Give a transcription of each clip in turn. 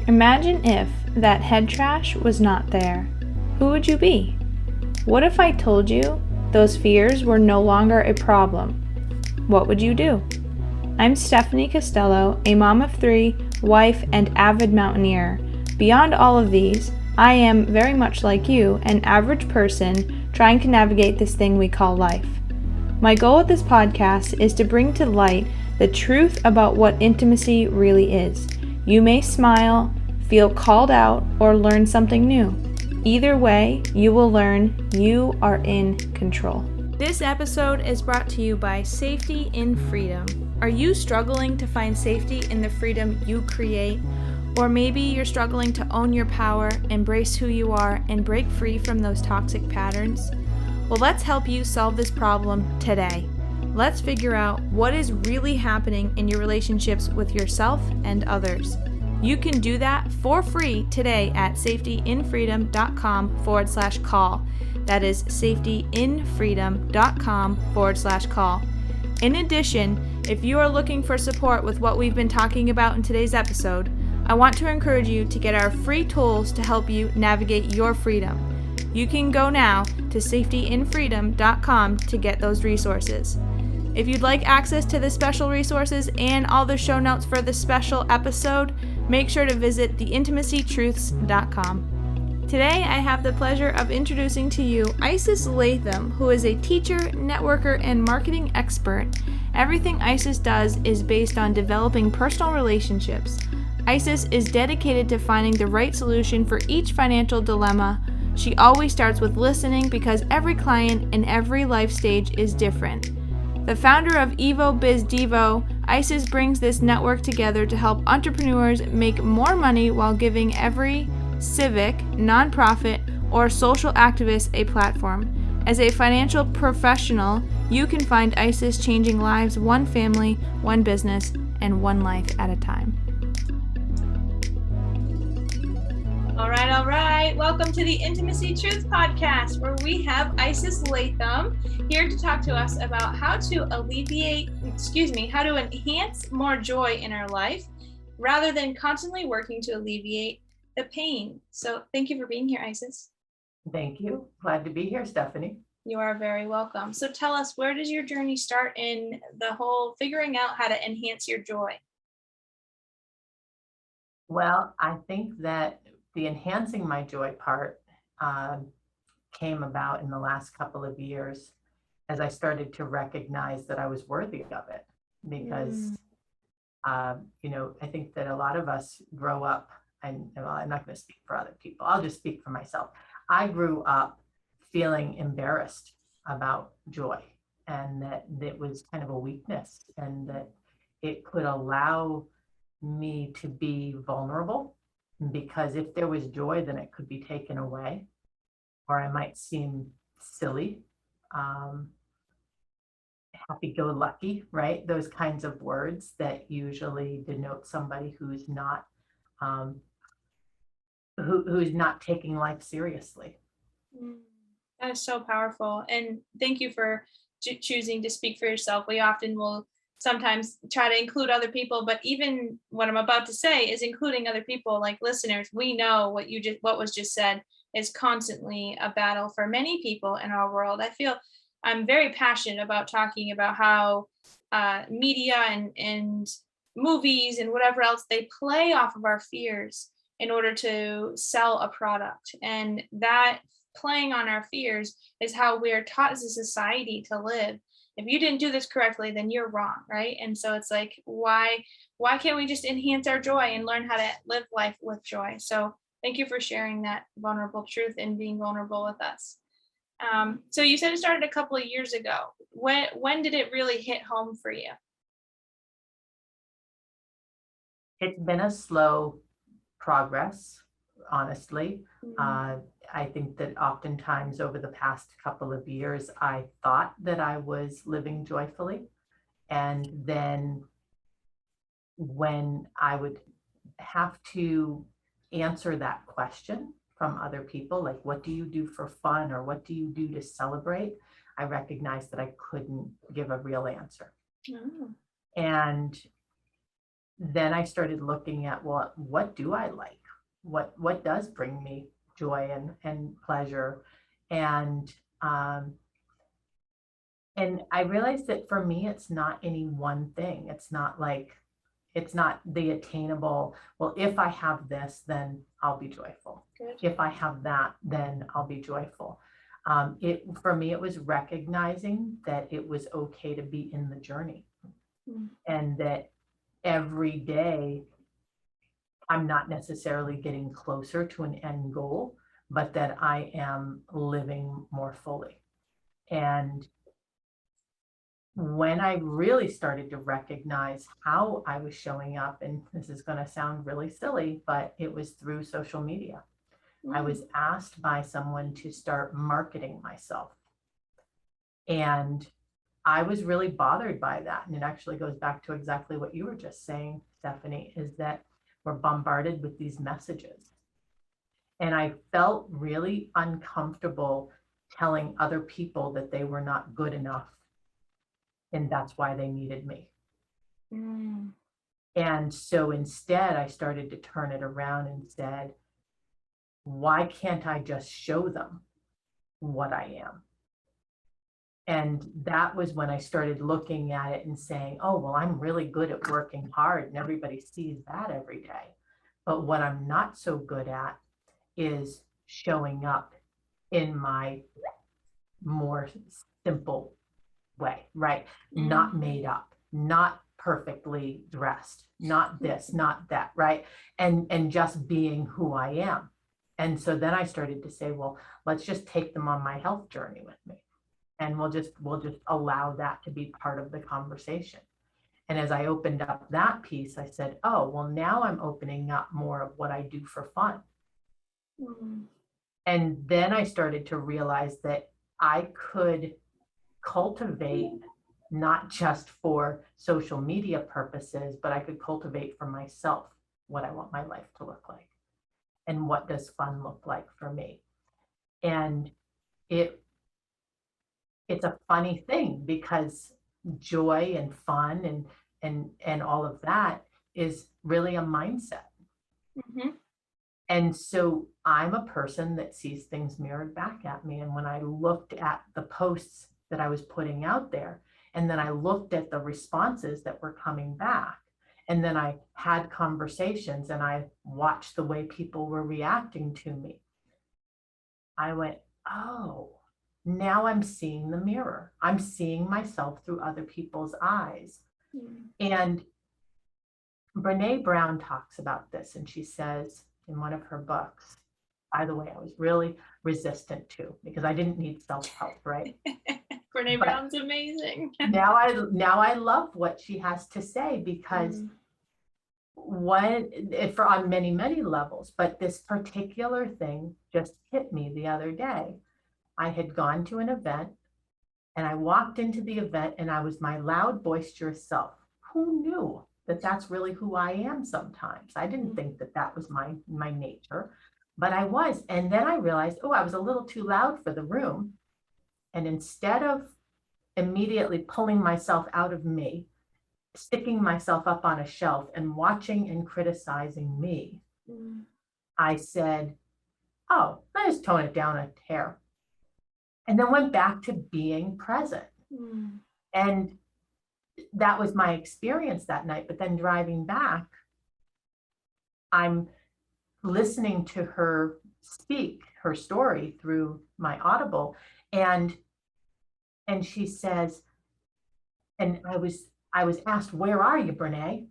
Imagine if that head trash was not there. Who would you be? What if I told you those fears were no longer a problem? What would you do? I'm Stephanie Costello, a mom of 3, wife, and avid mountaineer. Beyond all of these, I am very much like you, an average person trying to navigate this thing we call life. My goal with this podcast is to bring to light the truth about what intimacy really is. You may smile, feel called out, or learn something new. Either way, you will learn you are in control. This episode is brought to you by Safety in Freedom. Are you struggling to find safety in the freedom you create? Or maybe you're struggling to own your power, embrace who you are, and break free from those toxic patterns? Well, let's help you solve this problem today. Let's figure out what is really happening in your relationships with yourself and others. You can do that for free today at safetyinfreedom.com/call. That is safetyinfreedom.com/call. In addition, if you are looking for support with what we've been talking about in today's episode, I want to encourage you to get our free tools to help you navigate your freedom. You can go now to safetyinfreedom.com to get those resources. If you'd like access to the special resources and all the show notes for the special episode, make sure to visit theintimacykruths.com. Today, I have the pleasure of introducing to you Isis Latham, who is a teacher, networker, and marketing expert. Everything Isis does is based on developing personal relationships. Isis is dedicated to finding the right solution for each financial dilemma. She always starts with listening because every client and every life stage is different. The founder of Evo Biz Devo, Isis brings this network together to help entrepreneurs make more money while giving every civic, nonprofit, or social activist a platform. As a financial professional, you can find Isis changing lives one family, one business, and one life at a time. All right. Welcome to the Intimacy Truth Podcast, where we have Isis Latham here to talk to us about how to enhance more joy in our life rather than constantly working to alleviate the pain. So thank you for being here, Isis. Thank you. Glad to be here, Stephanie. You are very welcome. So tell us, where does your journey start in the whole figuring out how to enhance your joy? Well, I think that the enhancing my joy part came about in the last couple of years as I started to recognize that I was worthy of it. Because, I think that a lot of us grow up, and well, I'm not going to speak for other people. I'll just speak for myself. I grew up feeling embarrassed about joy, and that it was kind of a weakness, and that it could allow me to be vulnerable, because if there was joy, then it could be taken away, or I might seem silly, happy-go-lucky, right? Those kinds of words that usually denote somebody who's not who's not taking life seriously. That is so powerful. And thank you for choosing to speak for yourself. We often will sometimes try to include other people, but even what I'm about to say is including other people, like listeners. We know what was just said is constantly a battle for many people in our world. I feel I'm very passionate about talking about how media and movies and whatever else, they play off of our fears in order to sell a product. And that playing on our fears is how we're taught as a society to live. If you didn't do this correctly, then you're wrong, right? And so it's like, why can't we just enhance our joy and learn how to live life with joy? So thank you for sharing that vulnerable truth and being vulnerable with us. So you said it started a couple of years ago. When did it really hit home for you? It's been a slow progress, honestly. I think that oftentimes over the past couple of years, I thought that I was living joyfully. And then when I would have to answer that question from other people, like, what do you do for fun, or what do you do to celebrate? I recognized that I couldn't give a real answer. Oh. And then I started looking at, well, what do I like? What does bring me joy and pleasure? And um, and I realized that for me, it's not any one thing. It's not the attainable, well, if I have this, then I'll be joyful. Good. If I have that, then I'll be joyful. For me, it was recognizing that it was okay to be in the journey, and that every day I'm not necessarily getting closer to an end goal, but that I am living more fully. And when I really started to recognize how I was showing up, and this is going to sound really silly, but it was through social media. I was asked by someone to start marketing myself. And I was really bothered by that. And it actually goes back to exactly what you were just saying, Stephanie, is that we're bombarded with these messages. And I felt really uncomfortable telling other people that they were not good enough. And that's why they needed me. And so instead, I started to turn it around and said, why can't I just show them what I am? And that was when I started looking at it and saying, oh, well, I'm really good at working hard, and everybody sees that every day. But what I'm not so good at is showing up in my more simple way, right? Not made up, not perfectly dressed, not this, not that, right? And just being who I am. And so then I started to say, well, let's just take them on my health journey with me. And we'll just allow that to be part of the conversation. And as I opened up that piece, I said, oh, well, now I'm opening up more of what I do for fun. And then I started to realize that I could cultivate not just for social media purposes, but I could cultivate for myself what I want my life to look like and what does fun look like for me. And it's a funny thing because joy and fun and all of that is really a mindset. And so I'm a person that sees things mirrored back at me. And when I looked at the posts that I was putting out there, and then I looked at the responses that were coming back, and then I had conversations and I watched the way people were reacting to me, I went, oh, now I'm seeing the mirror. I'm seeing myself through other people's eyes. And Brene Brown talks about this, and she says in one of her books, by the way, I was really resistant to, because I didn't need self-help, right? Brene Brown's amazing. now I love what she has to say, because on many levels, but this particular thing just hit me the other day. I had gone to an event and I walked into the event and I was my loud, boisterous self. Who knew that that's really who I am sometimes? I didn't think that that was my nature, but I was. And then I realized, oh, I was a little too loud for the room. And instead of immediately pulling myself out of me, sticking myself up on a shelf and watching and criticizing me, I said, oh, let's tone it down a hair. And then went back to being present. And that was my experience that night. But then driving back, I'm listening to her speak her story through my Audible. And she says, and I was asked, where are you, Brene?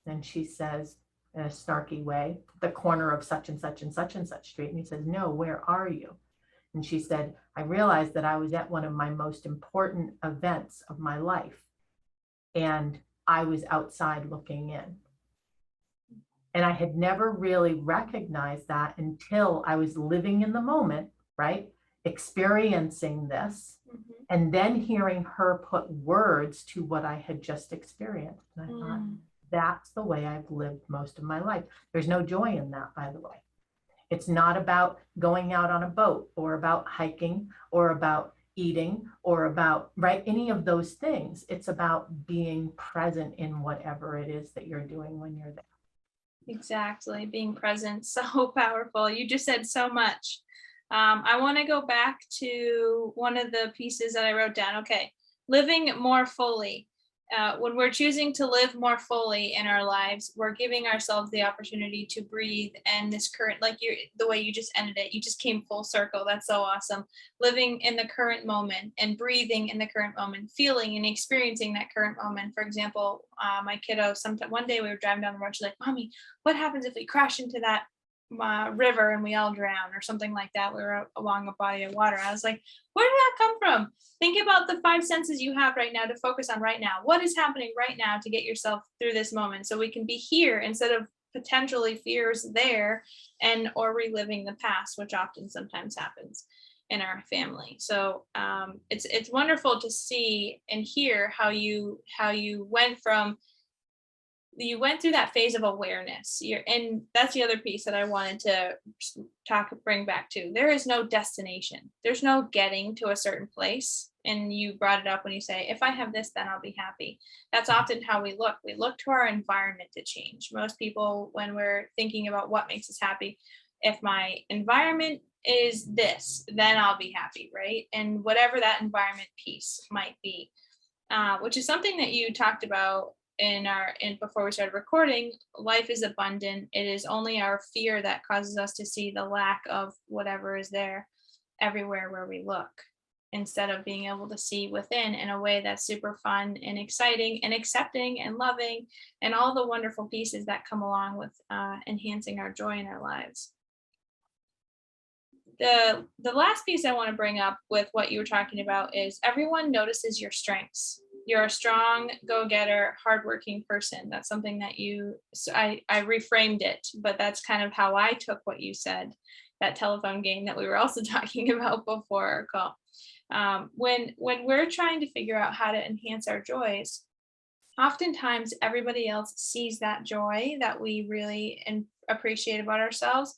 And she says, in a snarky way, the corner of such and such and such and such street. And he says, no, where are you? And she said, I realized that I was at one of my most important events of my life. And I was outside looking in. And I had never really recognized that until I was living in the moment, right? Experiencing this, and then hearing her put words to what I had just experienced. And I thought, that's the way I've lived most of my life. There's no joy in that, by the way. It's not about going out on a boat or about hiking or about eating or about, right, any of those things. It's about being present in whatever it is that you're doing when you're there. Exactly. Being present, so powerful. You just said so much. I want to go back to one of the pieces that I wrote down. Okay. Living more fully. When we're choosing to live more fully in our lives, we're giving ourselves the opportunity to breathe. And this current, like the way you just ended it, you just came full circle. That's so awesome. Living in the current moment and breathing in the current moment, feeling and experiencing that current moment. For example, my kiddo, sometime one day we were driving down the road. She's like, "Mommy, what happens if we crash into that river and we all drown," or something like that? We were along a body of water. I was like, where did that come from? Think about the five senses you have right now to focus on right now. What is happening right now to get yourself through this moment so we can be here instead of potentially fears there and or reliving the past, which often sometimes happens in our family. So it's wonderful to see and hear how you went through that phase of awareness. And that's the other piece that I wanted to bring back to. There is no destination. There's no getting to a certain place. And you brought it up when you say, if I have this, then I'll be happy. That's often how we look. We look to our environment to change. Most people, when we're thinking about what makes us happy, if my environment is this, then I'll be happy, right? And whatever that environment piece might be, which is something that you talked about in before we started recording. Life is abundant. It is only our fear that causes us to see the lack of whatever is there everywhere where we look, instead of being able to see within in a way that's super fun and exciting and accepting and loving and all the wonderful pieces that come along with enhancing our joy in our lives. The last piece I want to bring up with what you were talking about is everyone notices your strengths. You're a strong go-getter, hardworking person. That's something that I reframed it, but that's kind of how I took what you said, that telephone game that we were also talking about before our call. When we're trying to figure out how to enhance our joys, oftentimes everybody else sees that joy that we really appreciate about ourselves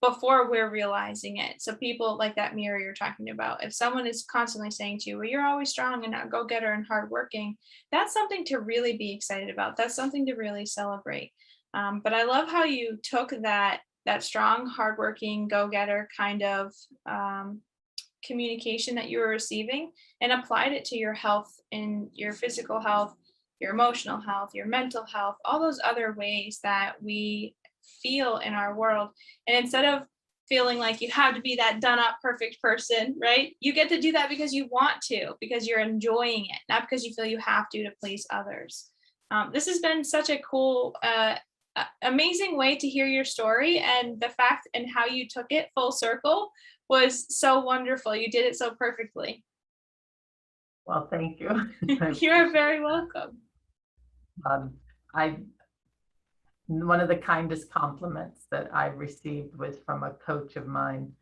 before we're realizing it. So people like that mirror you're talking about, if someone is constantly saying to you, well, you're always strong and a go-getter and hardworking, that's something to really be excited about. That's something to really celebrate. But I love how you took that strong, hardworking, go-getter kind of communication that you were receiving and applied it to your health and your physical health, your emotional health, your mental health, all those other ways that we feel in our world. And instead of feeling like you have to be that done up perfect person, right? You get to do that because you want to, because you're enjoying it, not because you feel you have to please others. This has been such a cool, amazing way to hear your story, and the fact and how you took it full circle was so wonderful. You did it so perfectly. Well, thank you. You're very welcome. One of the kindest compliments that I received was from a coach of mine.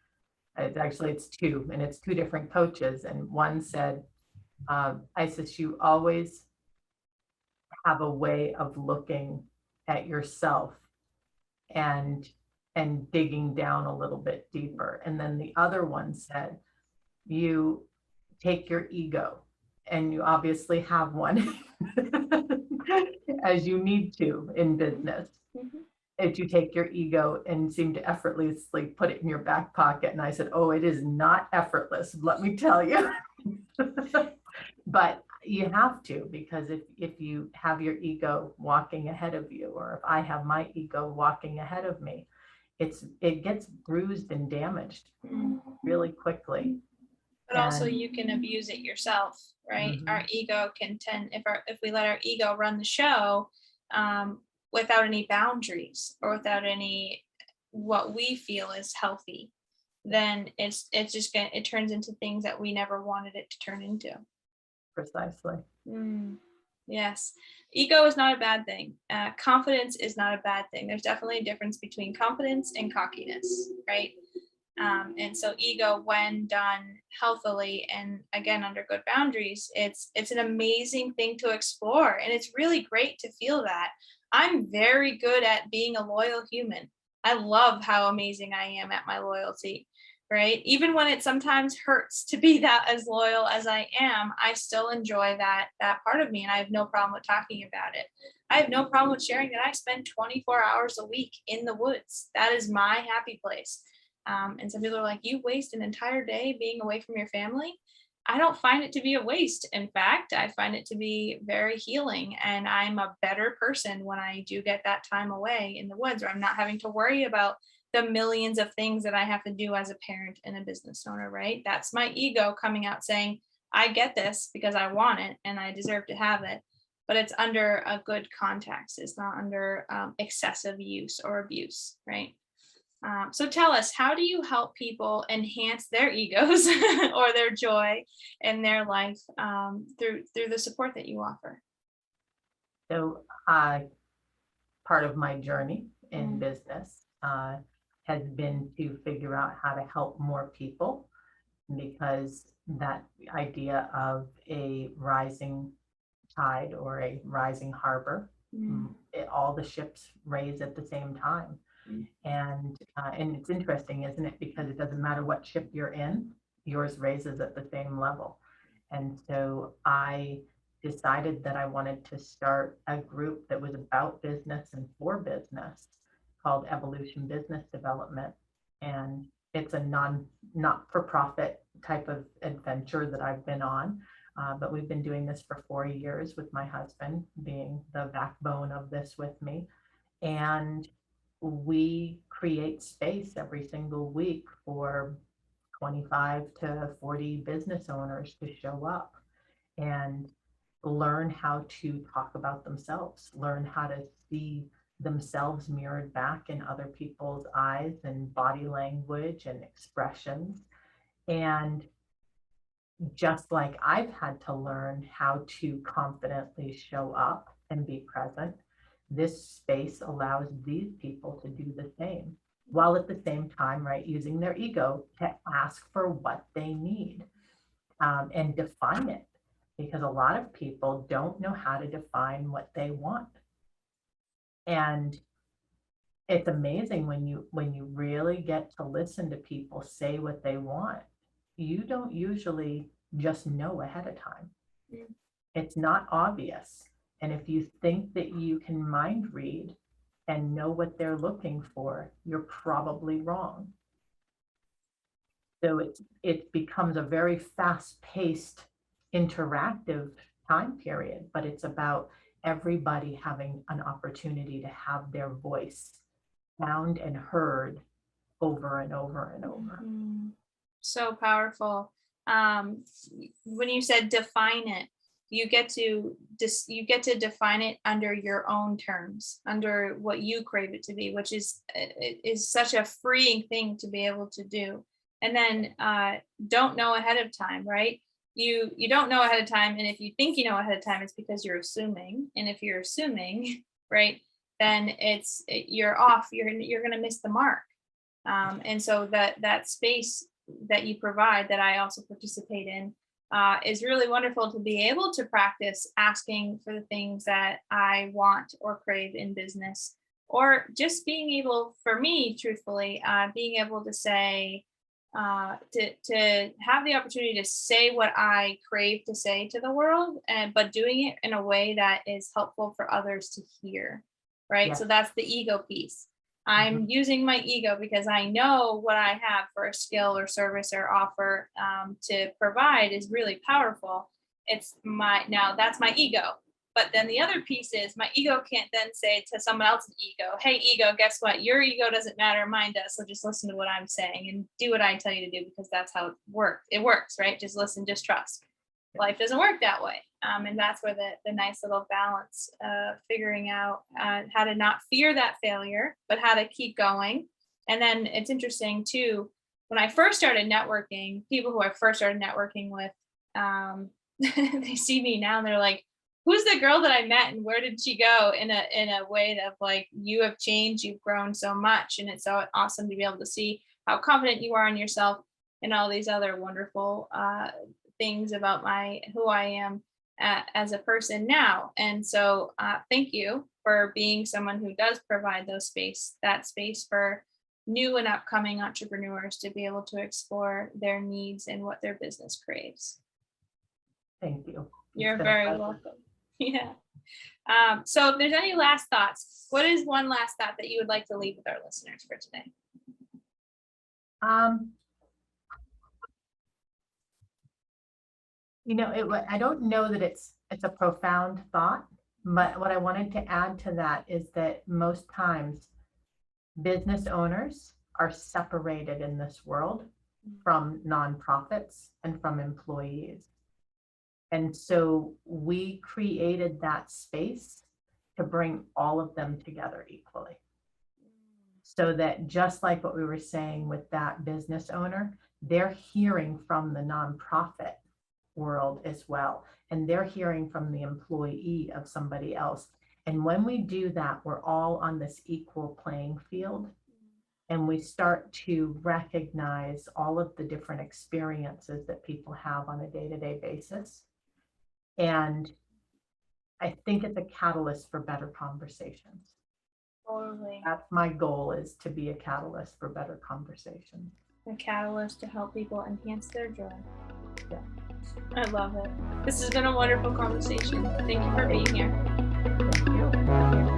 It's two, and it's two different coaches. And one said, Isis, you always have a way of looking at yourself and digging down a little bit deeper. And then the other one said, you take your ego, and you obviously have one as you need to in business. Mm-hmm. If you take your ego and seem to effortlessly put it in your back pocket. And I said, oh, it is not effortless, let me tell you. But you have to, because if you have your ego walking ahead of you, or if I have my ego walking ahead of me, it gets bruised and damaged really quickly. But also you can abuse it yourself, right? Mm-hmm. Our ego can tend, if we let our ego run the show without any boundaries or without any what we feel is healthy, then it turns into things that we never wanted it to turn into. Precisely. Yes. Ego is not a bad thing. Confidence is not a bad thing. There's definitely a difference between confidence and cockiness, right? And so ego, when done healthily and again under good boundaries, it's an amazing thing to explore, and it's really great to feel that. I'm very good at being a loyal human. I love how amazing I am at my loyalty. right? Even when it sometimes hurts to be that as loyal as I am, I still enjoy that part of me, and I have no problem with talking about it. I have no problem with sharing that I spend 24 hours a week in the woods. That is my happy place. And some people are like, you waste an entire day being away from your family. I don't find it to be a waste. In fact, I find it to be very healing. And I'm a better person when I do get that time away in the woods, or I'm not having to worry about the millions of things that I have to do as a parent and a business owner, right? That's my ego coming out saying, I get this because I want it and I deserve to have it. But it's under a good context. It's not under excessive use or abuse, right? So tell us, how do you help people enhance their egos or their joy in their life through the support that you offer? So part of my journey in business has been to figure out how to help more people, because that idea of a rising tide or a rising harbor, all the ships raise at the same time. And it's interesting, isn't it? Because it doesn't matter what ship you're in, yours raises at the same level. And so I decided that I wanted to start a group that was about business and for business called Evolution Business Development. And it's a not-for-profit type of adventure that I've been on. But we've been doing this for 4 years with my husband being the backbone of this with me. And we create space every single week for 25 to 40 business owners to show up and learn how to talk about themselves, learn how to see themselves mirrored back in other people's eyes and body language and expressions. And just like I've had to learn how to confidently show up and be present, this space allows these people to do the same, while at the same time, right, using their ego to ask for what they need and define it, because a lot of people don't know how to define what they want. And it's amazing when you really get to listen to people say what they want. You don't usually just know ahead of time. It's not obvious. And if you think that you can mind read and know what they're looking for, you're probably wrong. So it becomes a very fast-paced, interactive time period, but it's about everybody having an opportunity to have their voice found and heard over and over and over. So powerful. When you said define it, you get to define it under your own terms, under what you crave it to be, which is such a freeing thing to be able to do. And then don't know ahead of time, right? You don't know ahead of time, and if you think you know ahead of time, it's because you're assuming. And if you're assuming, right, then you're off. You're going to miss the mark. And so that space that you provide, that I also participate in, is really wonderful to be able to practice asking for the things that I want or crave in business, or just being able, for me, truthfully, being able to say, to have the opportunity to say what I crave to say to the world, but doing it in a way that is helpful for others to hear, right? Yes. So that's the ego piece. I'm using my ego because I know what I have for a skill or service or offer to provide is really powerful. Now that's my ego. But then the other piece is my ego can't then say to someone else's ego, hey, ego, guess what? Your ego doesn't matter, mine does. So just listen to what I'm saying and do what I tell you to do, because that's how it works. It works, right? Just listen, just trust. Life doesn't work that way. And that's where the nice little balance, figuring out how to not fear that failure, but how to keep going. And then it's interesting too, when I first started networking, people who I first started networking with, they see me now and they're like, who's the girl that I met and where did she go, in a way that, like, you have changed, you've grown so much. And it's so awesome to be able to see how confident you are in yourself and all these other wonderful things about who I am as a person now. And so thank you for being someone who does provide that space for new and upcoming entrepreneurs to be able to explore their needs and what their business craves. Thank you. You're It's been a very pleasure. welcome. Yeah. So if there's any last thoughts, what is one last thought that you would like to leave with our listeners for today? I don't know that it's a profound thought, but what I wanted to add to that is that most times business owners are separated in this world from nonprofits and from employees. And so we created that space to bring all of them together equally. So that just like what we were saying with that business owner, they're hearing from the nonprofit world as well. And they're hearing from the employee of somebody else. And when we do that, we're all on this equal playing field. And we start to recognize all of the different experiences that people have on a day-to-day basis. And I think it's a catalyst for better conversations. Totally. That's my goal, is to be a catalyst for better conversations. A catalyst to help people enhance their joy. Yeah. I love it. This has been a wonderful conversation. Thank you for being here. Thank you.